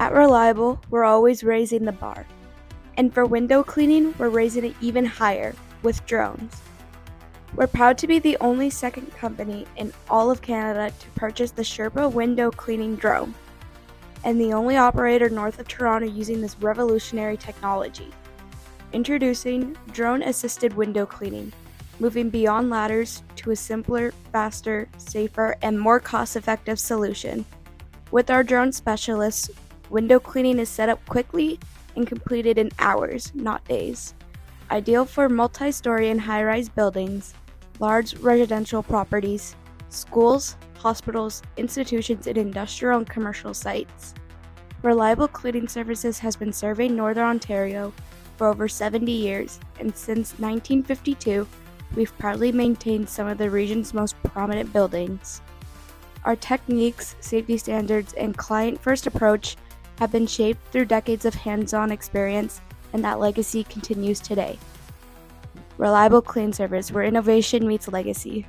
At Reliable, we're always raising the bar. And for window cleaning, we're raising it even higher with drones. We're proud to be the only second company in all of Canada to purchase the Sherpa window cleaning drone, and the only operator north of Toronto using this revolutionary technology. Introducing drone-assisted window cleaning, moving beyond ladders to a simpler, faster, safer, and more cost-effective solution. With our drone specialists, window cleaning is set up quickly and completed in hours, not days. Ideal for multi-story and high-rise buildings, large residential properties, schools, hospitals, institutions, and industrial and commercial sites. Reliable Cleaning Services has been serving Northern Ontario for over 70 years, and since 1952, we've proudly maintained some of the region's most prominent buildings. Our techniques, safety standards, and client-first approach have been shaped through decades of hands-on experience, and that legacy continues today. Reliable Clean Service, where innovation meets legacy.